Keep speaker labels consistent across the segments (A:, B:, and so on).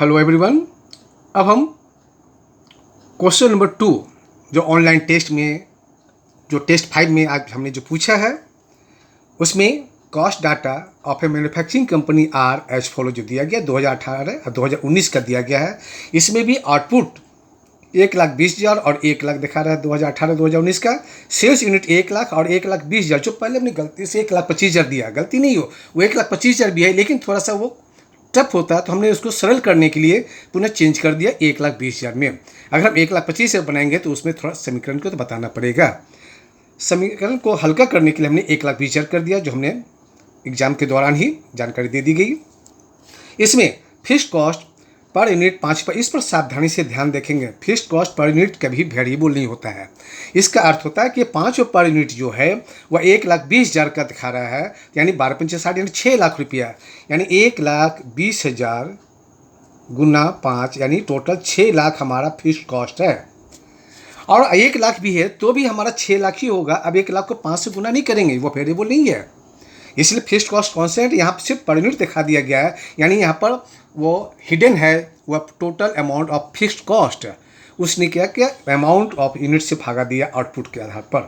A: Hello everyone. अब हम question number 2 जो ऑनलाइन टेस्ट में जो टेस्ट 5 में आज हमने जो पूछा है उसमें cost data of a manufacturing company are as follow जो दिया गया 2018 और 2019 का दिया गया है। इसमें भी आउटपुट 1,20,000 और 1 लाख दिखा रहा है 2018-2019 का। सेल्स यूनिट 1 लाख और 1,20,000 जो पहले हमने गलती से 1,25,000 दिया, गलती नहीं हो, वो 1,25,000 भी है लेकिन थोड़ा सा वो टफ होता है तो हमने उसको सरल करने के लिए पुनः चेंज कर दिया 1,20,000 में। अगर हम 1,25,000 बनाएंगे तो उसमें थोड़ा समीकरण को तो बताना पड़ेगा। समीकरण को हल्का करने के लिए हमने 1,20,000 कर दिया जो हमने एग्जाम के दौरान ही जानकारी दे दी गई। इसमें फिक्स्ड कॉस्ट पर यूनिट 5 पर, इस पर सावधानी से ध्यान देखेंगे। फिक्स्ड कॉस्ट पर यूनिट कभी वेरिएबल नहीं होता है। इसका अर्थ होता है कि 5 पर यूनिट जो है वह 1,20,000 का दिखा रहा है, यानी 12×5 यानी 6 लाख रुपया, यानी 1,20,000 गुना 5 यानी टोटल 6 लाख हमारा फिक्स्ड कॉस्ट है। और 1 लाख भी है तो भी हमारा 6 लाख ही होगा। अब 1 लाख को 5 से गुना नहीं करेंगे, वो वेरिएबल नहीं है, इसलिए फिक्स्ड कॉस्ट कॉन्स्टेंट यहाँ पर सिर्फ पर यूनिट दिखा दिया गया है, यानी यहाँ पर वो हिडन है, वह total amount of fixed cost. उसने क्या किया, अमाउंट ऑफ यूनिट से भागा दिया आउटपुट के आधार पर।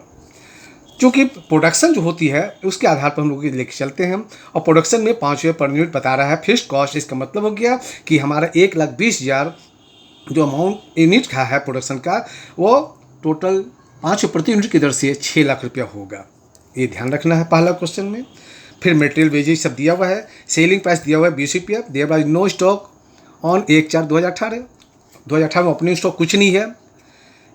A: क्योंकि प्रोडक्शन जो होती है उसके आधार पर हम लोग लेके चलते हैं और प्रोडक्शन में 5 रुपये पर यूनिट बता रहा है फिक्स्ड कॉस्ट। इसका मतलब हो गया कि हमारा 1,20,000 जो अमाउंट यूनिट का है प्रोडक्शन का, वो टोटल 5 प्रति यूनिट की दर से 6 लाख रुपया होगा। ये ध्यान रखना है पहला क्वेश्चन में। फिर मटेरियल वेजेज सब दिया हुआ है। सेलिंग प्राइस दिया हुआ है 20 रुपया, दिया हुआ है नो स्टॉक ऑन 1/4/2018 में ओपनिंग स्टॉक कुछ नहीं है।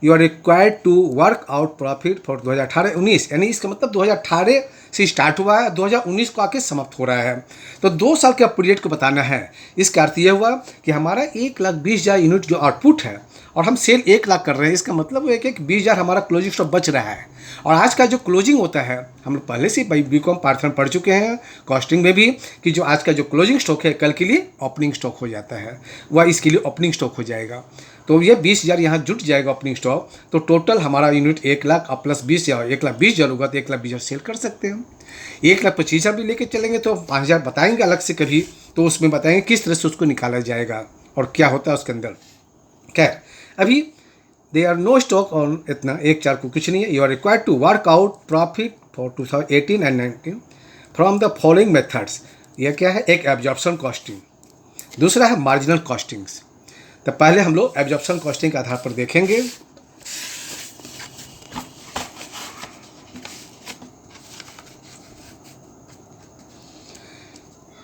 A: You are required to work out profit for 2018-19, यानी इसका मतलब 2018 से स्टार्ट हुआ है, 2019 को आके समाप्त हो रहा है, तो 2 साल के पीरियड को बताना है। इसका अर्थ यह हुआ कि हमारा 1,20,000 यूनिट जो आउटपुट है और हम सेल 1 लाख कर रहे हैं, इसका मतलब है कि 20,000 हमारा क्लोजिंग स्टॉक बच रहा है। और आज का जो क्लोजिंग होता है, हम लोग पहले से बीकॉम पार्थन पढ़ चुके हैं कॉस्टिंग में भी, कि जो आज का जो क्लोजिंग स्टॉक है कल के लिए ओपनिंग स्टॉक हो जाता है, वह इसके लिए ओपनिंग स्टॉक हो जाएगा। तो ये 20,000 यहाँ जुट जाएगा ओपनिंग स्टॉक, तो टोटल हमारा यूनिट 1 लाख और प्लस 20 या 1,20,000 होगा तो 1,20,000 सेल कर सकते हैं। 1,25,000 भी लेके चलेंगे तो 5,000 बताएंगे अलग से कभी, तो उसमें बताएंगे किस तरह से उसको निकाला जाएगा और क्या होता है उसके अंदर। खैर अभी they are no stock on इतना 1/4 को कुछ नहीं है। You are required to work out profit for 2018 and 19 from the following methods. यह क्या है, एक एब्जॉर्प्शन कॉस्टिंग, दूसरा है मार्जिनल कॉस्टिंग्स। तो पहले हम लोग एब्जॉर्प्शन कॉस्टिंग के आधार पर देखेंगे।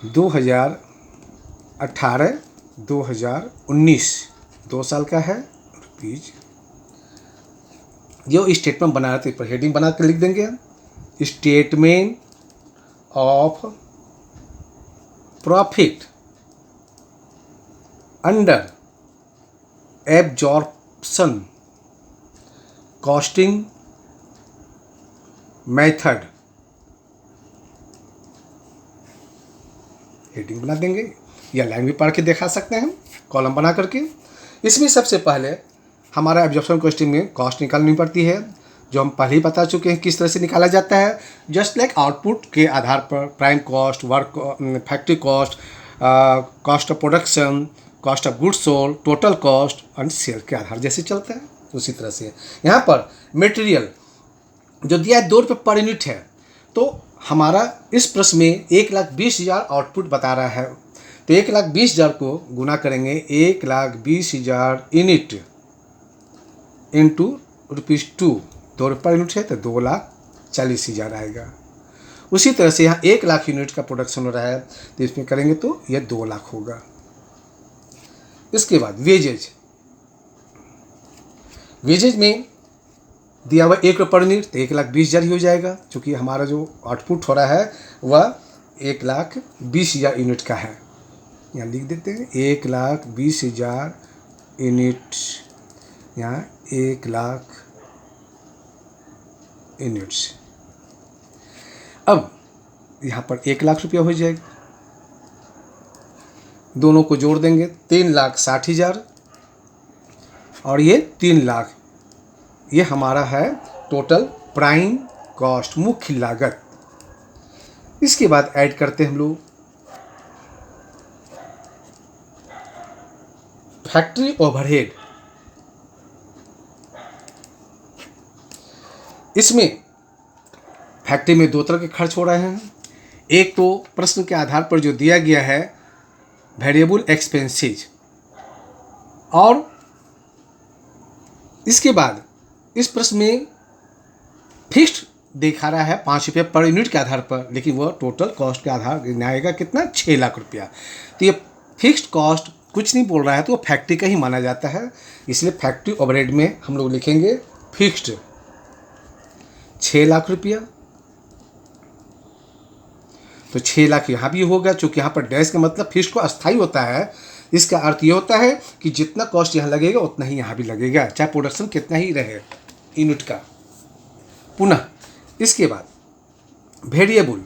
A: दो 2018-2019 2 साल का है रुपीज। जो स्टेटमेंट बना रहे थे पर हेडिंग बना कर लिख देंगे, statement of profit under absorption costing method, heading बना देंगे या लाइन भी पढ़ के दिखा सकते हैं कॉलम बना करके। इसमें सबसे पहले हमारा एब्जॉर्प्शन कॉस्टिंग में कॉस्ट निकालनी पड़ती है, जो हम पहले ही बता चुके हैं किस तरह से निकाला जाता है। जस्ट लाइक आउटपुट के आधार पर prime cost, work factory cost, cost of production, cost of goods sold, total cost and sale के आधार जैसे चलता है उसी तरह से यहाँ पर मटेरियल जो दिया है 2 रुपये पर यूनिट है, तो हमारा इस प्रश्न में 1,20,000 आउटपुट बता रहा है, तो 1,20,000 को गुना करेंगे 1,20,000 यूनिट इंटू ₹2, 2 रुपये पर यूनिट है तो 2,40,000 आएगा। उसी तरह से यहाँ 1 लाख यूनिट का प्रोडक्शन हो रहा है तो इसमें करेंगे तो यह 2 लाख होगा। इसके बाद वेजेज, वेजेज में दिया हुआ 1 रुपये पर यूनिट तो 1,20,000 ही हो जाएगा, क्योंकि हमारा जो आउटपुट हो रहा है वह 1,20,000 यूनिट का है। यहाँ लिख देते हैं 1,20,000 यूनिट, यहाँ 1 लाख यूनिट्स। अब यहाँ पर 1 लाख रुपया हो जाएगा, दोनों को जोड़ देंगे 3,60,000 और ये 3 लाख, ये हमारा है टोटल प्राइम कॉस्ट, मुख्य लागत। इसके बाद ऐड करते हैं हम लोग फैक्ट्री ओवरहेड, इसमें फैक्ट्री में दो तरह के खर्च हो रहे हैं। एक तो प्रश्न के आधार पर जो दिया गया है वेरिएबल एक्सपेंसेस, और इसके बाद इस प्रश्न में फिक्स्ड दिखा रहा है 5 रुपये पर यूनिट के आधार पर, लेकिन वह टोटल कॉस्ट के आधार आएगा कितना, 6 लाख रुपया। तो ये फिक्स्ड कॉस्ट कुछ नहीं बोल रहा है, तो वो फैक्ट्री का ही माना जाता है, इसलिए फैक्ट्री ओवरहेड में हम लोग लिखेंगे फिक्स्ड 6 लाख रुपया। तो 6 लाख यहाँ भी होगा, चूँकि यहाँ पर डैश का मतलब फिक्स्ड को अस्थायी होता है। इसका अर्थ ये होता है कि जितना कॉस्ट यहाँ लगेगा उतना ही यहाँ भी लगेगा, चाहे प्रोडक्शन कितना ही रहे यूनिट का। पुनः इसके बाद वेरिएबल,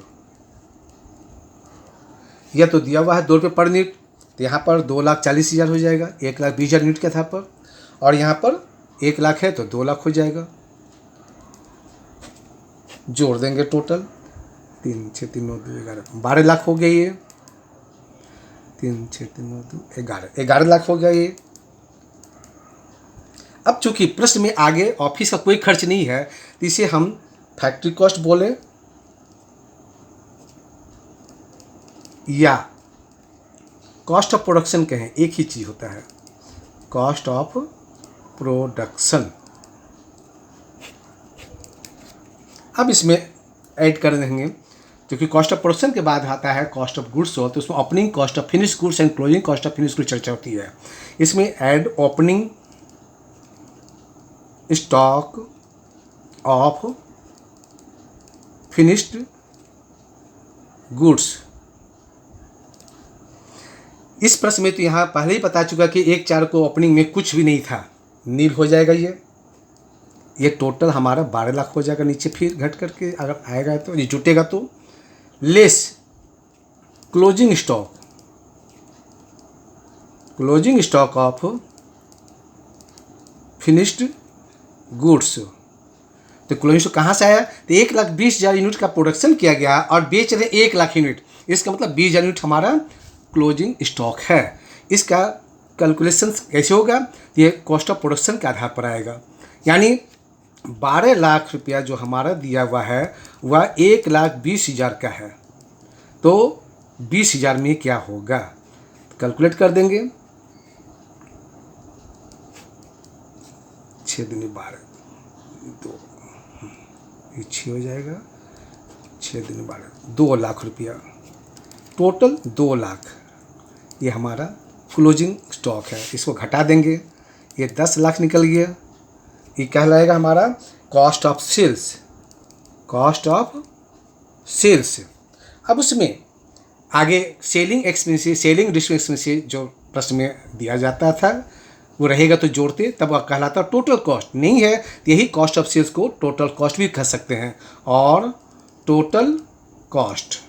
A: यह तो दिया हुआ है 2 रुपये पर यूनिट, तो यहाँ पर 2,40,000 हो जाएगा 1,20,000 यूनिट के आधार पर, और यहाँ पर 1 लाख है तो 2 लाख हो जाएगा। जोड़ देंगे टोटल 3 6 3 9 2 11 12 लाख हो गया ये, 3 6 3 9 2 11 लाख हो गया ये। अब चूंकि प्रश्न में आगे ऑफिस का कोई खर्च नहीं है, तो इसे हम फैक्ट्री कॉस्ट बोले या कॉस्ट ऑफ प्रोडक्शन कहें, एक ही चीज होता है, कॉस्ट ऑफ प्रोडक्शन। अब इसमें ऐड कर देंगे, क्योंकि कॉस्ट ऑफ प्रोडक्शन के बाद आता है कॉस्ट ऑफ गुड्स, हो तो उसमें opening cost of finish goods and closing cost of finish goods चर्चा होती है। इसमें add opening stock of finished goods. इस प्रश्न में तो यहाँ पहले ही बता चुका कि 1/4 को ओपनिंग में कुछ भी नहीं था, नील हो जाएगा ये टोटल हमारा 12 लाख हो जाएगा नीचे, फिर घट करके अगर आएगा तो ये जुटेगा तो less closing stock of finished goods. तो क्लोजिंग स्टॉक कहाँ से आया, तो 1,20,000 यूनिट का प्रोडक्शन किया गया और बेच रहे 1 लाख यूनिट, इसका मतलब 20,000 यूनिट हमारा क्लोजिंग स्टॉक है। इसका कैलकुलेशन कैसे होगा, ये कॉस्ट ऑफ प्रोडक्शन के आधार पर आएगा, यानी 12 लाख रुपया जो हमारा दिया हुआ है वह 1,20,000 का है, तो 20,000 में क्या होगा कैलकुलेट कर देंगे। 6 दूनी 12 2 ये 6 हो जाएगा, 6 दूनी 12 2 लाख रुपया, टोटल 2 लाख ये हमारा क्लोजिंग स्टॉक है। इसको घटा देंगे, ये 10 लाख निकल गया, ये कहलाएगा हमारा कॉस्ट ऑफ सेल्स। अब उसमें आगे selling expenses, selling distribution expenses जो प्रश्न में दिया जाता था वो रहेगा, तो जोड़ते तब वह कहलाता टोटल कॉस्ट। नहीं है तो यही कॉस्ट ऑफ सेल्स को टोटल कॉस्ट भी कह सकते हैं, और total cost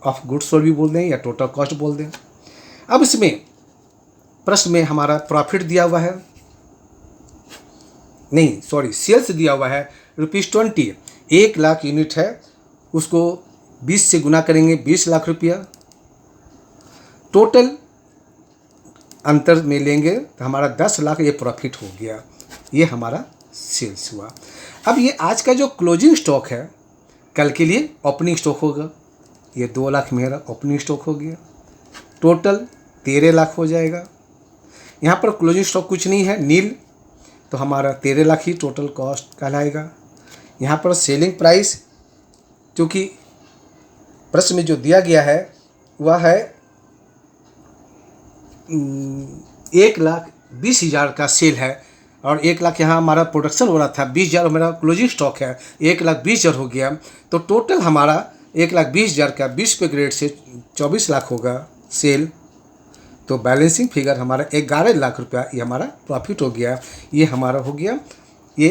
A: of goods sold भी बोल दें या टोटल कॉस्ट बोल दें। अब इसमें प्रश्न में हमारा प्रॉफिट दिया हुआ है, नहीं सॉरी सेल्स दिया हुआ है ₹20, 1 लाख यूनिट है, उसको 20 से गुना करेंगे 20 लाख रुपया, टोटल अंतर में लेंगे तो हमारा 10 लाख ये प्रॉफिट हो गया, ये हमारा सेल्स हुआ। अब ये आज का जो क्लोजिंग स्टॉक है कल के लिए ओपनिंग स्टॉक होगा, ये 2 लाख मेरा ओपनिंग स्टॉक हो गया, टोटल 13 लाख हो जाएगा। यहाँ पर क्लोजिंग स्टॉक कुछ नहीं है, नील, तो हमारा 13 लाख ही टोटल कॉस्ट कहलाएगा। यहाँ पर सेलिंग प्राइस क्योंकि प्रश्न में जो दिया गया है वह है 1,20,000 का सेल है, और 1 लाख यहाँ हमारा प्रोडक्शन हो रहा था, 20,000 मेरा क्लोजिंग स्टॉक है, 1,20,000 हो गया, तो टोटल हमारा 1,20,000 का 20 पे ग्रेड से 24 लाख होगा सेल, तो बैलेंसिंग फिगर हमारा 11 लाख रुपया ये हमारा प्रॉफिट हो गया। ये हमारा हो गया ये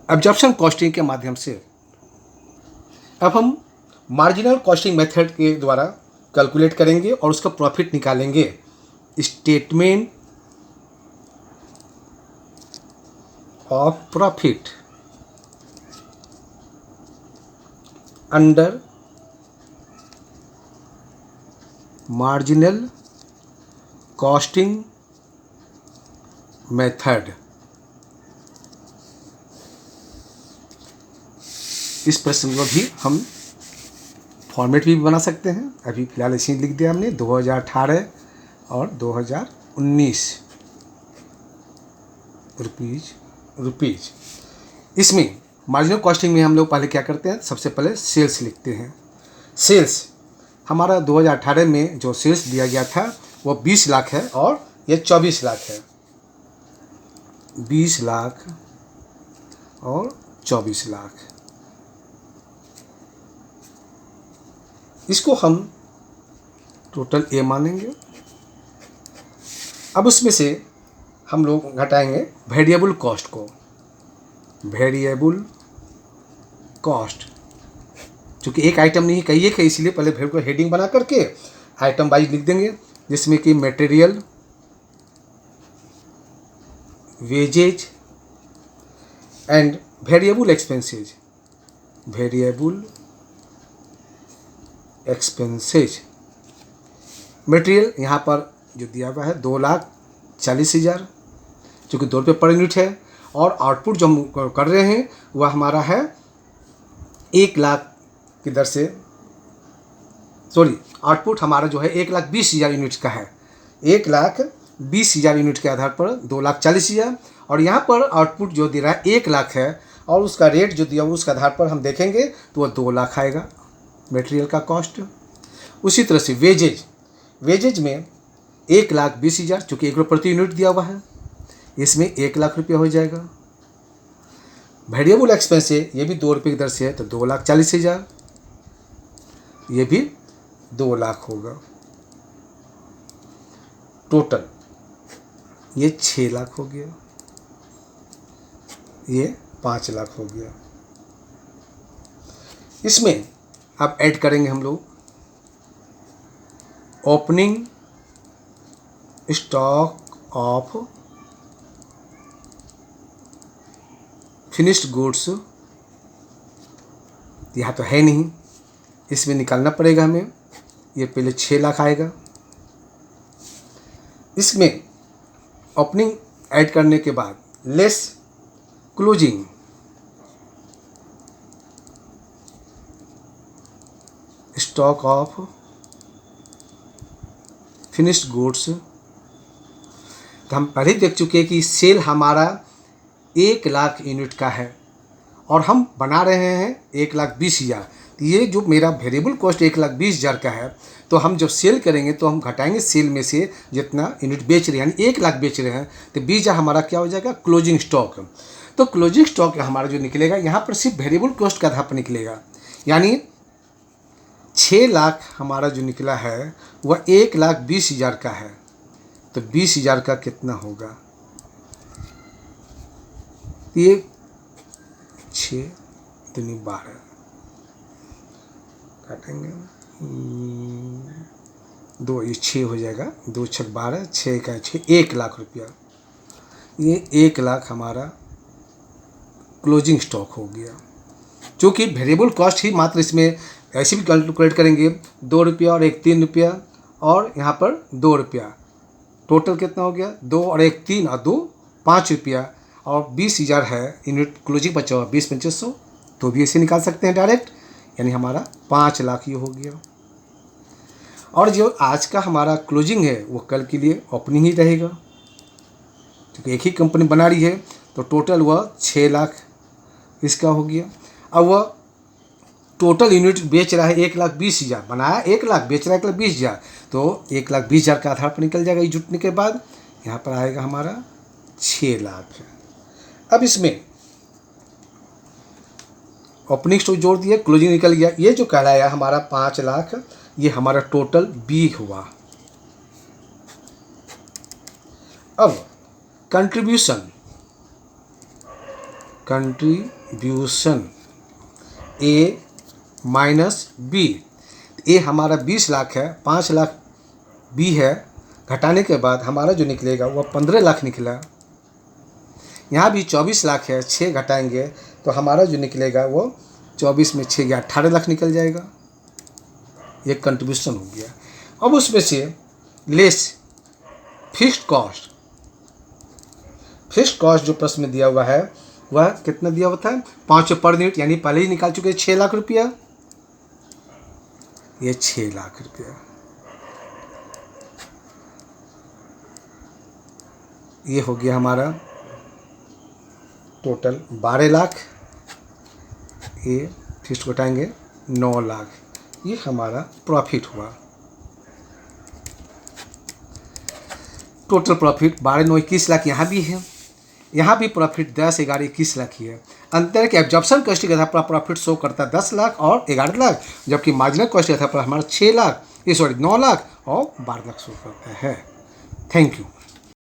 A: एब्जॉर्प्शन कॉस्टिंग के माध्यम से। अब हम मार्जिनल कॉस्टिंग मेथड के द्वारा कैलकुलेट करेंगे और उसका प्रॉफिट निकालेंगे। Statement of profit under marginal costing method. इस प्रश्न को भी हम फॉर्मेट भी बना सकते हैं। अभी फिलहाल इसी लिख दिया हमने 2018 और 2019 रुपीज। इसमें मार्जिनल कॉस्टिंग में हम लोग पहले क्या करते हैं, सबसे पहले सेल्स लिखते हैं। सेल्स हमारा 2018 में जो सेल्स दिया गया था वो 20 लाख है और ये 24 लाख है। 20 लाख और 24 लाख, इसको हम टोटल ए मानेंगे। अब उसमें से हम लोग घटाएंगे वेरिएबल कॉस्ट को। वेरिएबल कॉस्ट चूँकि एक आइटम नहीं कही है, इसलिए पहले वेरिएबल को हेडिंग बना करके आइटम वाइज लिख देंगे, जिसमें कि material, wages and variable expenses. Variable expenses material यहाँ पर जो दिया हुआ है 2,40,000, चूँकि 2 रुपये पर यूनिट है, और आउटपुट जो हम कर रहे हैं वह हमारा है 1 लाख की दर से, सॉरी आउटपुट हमारा जो है 1,20,000 यूनिट का है। 1,20,000 यूनिट के आधार पर 2,40,000, और यहाँ पर आउटपुट जो दे रहा है 1 लाख है, और उसका रेट जो दिया हुआ उसके आधार पर हम देखेंगे तो वह 2 लाख आएगा मटेरियल का कॉस्ट। उसी तरह से वेजेज में 1,20,000, चूँकि 1 रुपये प्रति यूनिट दिया हुआ है, इसमें 1 लाख रुपया हो जाएगा। वेरिएबल एक्सपेंस है, ये भी 2 रुपये की दर से है, तो 2,40,000, ये भी 2 लाख होगा। टोटल ये 6 लाख हो गया, ये 5 लाख हो गया। इसमें अब ऐड करेंगे हम लोग opening stock of finished goods. यहाँ तो है नहीं, इसमें निकालना पड़ेगा हमें। ये पहले 6 लाख आएगा। इसमें ओपनिंग ऐड करने के बाद less closing, stock of finished goods. तो हम पहले देख चुके हैं कि सेल हमारा 1 लाख यूनिट का है और हम बना रहे हैं 1,20,000। तो ये जो मेरा वेरिएबल कॉस्ट 1,20,000 का है, तो हम जब सेल करेंगे तो हम घटाएंगे सेल में से जितना यूनिट बेच रहे हैं, यानी 1 लाख बेच रहे हैं, तो 20,000 हमारा क्या हो जाएगा, क्लोजिंग स्टॉक। तो क्लोजिंग स्टॉक हमारा जो निकलेगा यहाँ पर सिर्फ वेरिएबल कॉस्ट का आधार पर निकलेगा, यानी 6 लाख हमारा जो निकला है वह 1,20,000 का है। तो 20,000 का कितना होगा, ये 6 दूनी 12 काटेंगे, 2 ये 6 हो जाएगा, 2 छक 12, 6 का 6, 1 लाख रुपया। ये 1 लाख हमारा क्लोजिंग स्टॉक हो गया। चूँकि वेरिएबल कॉस्ट ही मात्र इसमें ऐसे भी कैलकुलेट करेंगे, 2 रुपया और 1 3 रुपया, और यहाँ पर 2 रुपया, टोटल कितना हो गया, 2 और 1 3 और 2 5 रुपया, और 20,000 है यूनिट क्लोजिंग बचा हुआ 20,2500, तो भी ऐसे निकाल सकते हैं डायरेक्ट, यानी हमारा 5 लाख ये हो गया। और जो आज का हमारा क्लोजिंग है वो कल के लिए ओपनिंग ही रहेगा, क्योंकि एक ही कंपनी बना रही है, तो टोटल वह 6 लाख इसका हो गया। अब वह टोटल यूनिट बेच रहा है 1,20,000, बनाया 1 लाख, बेच रहा है 1,20,000, तो 1,20,000 का आधार पर निकल जाएगा। ये जुटने के बाद यहाँ पर आएगा हमारा 6 लाख। अब इसमें ओपनिंग स्टॉक जोड़ दिया, क्लोजिंग निकल गया, ये जो कहलाया हमारा 5 लाख, ये हमारा टोटल बी हुआ। अब कंट्रीब्यूशन ए माइनस बी, ए हमारा 20 लाख है, 5 लाख बी है, घटाने के बाद हमारा जो निकलेगा वह 15 लाख निकला। यहाँ भी 24 लाख है, 6 घटाएंगे तो हमारा जो निकलेगा वो 24 में 6 गया 18 लाख निकल जाएगा। ये कंट्रीब्यूशन हो गया। अब उसमें से लेस फिक्स्ड कॉस्ट जो प्रश्न में दिया हुआ है वह कितना दिया हुआ था, 5 पर यूनिट, यानी पहले ही निकाल चुके 6 लाख रुपया, ये 6 लाख रुपया, ये हो गया हमारा टोटल 12 लाख, ये फिक्स्ड घटाएंगे 9 लाख, ये हमारा प्रॉफिट हुआ। टोटल प्रॉफिट 12 9 21 लाख यहाँ भी है, यहाँ भी प्रॉफिट 10 11 21 लाख ही है। अंतर कि एब्जॉर्प्शन कॉस्ट के आधार पर प्रॉफिट शो करता है 10 लाख और 11 लाख, जबकि मार्जिनल कॉस्ट के आधार पर हमारा 6 लाख 9 लाख और 12 लाख शो करता है। Thank you.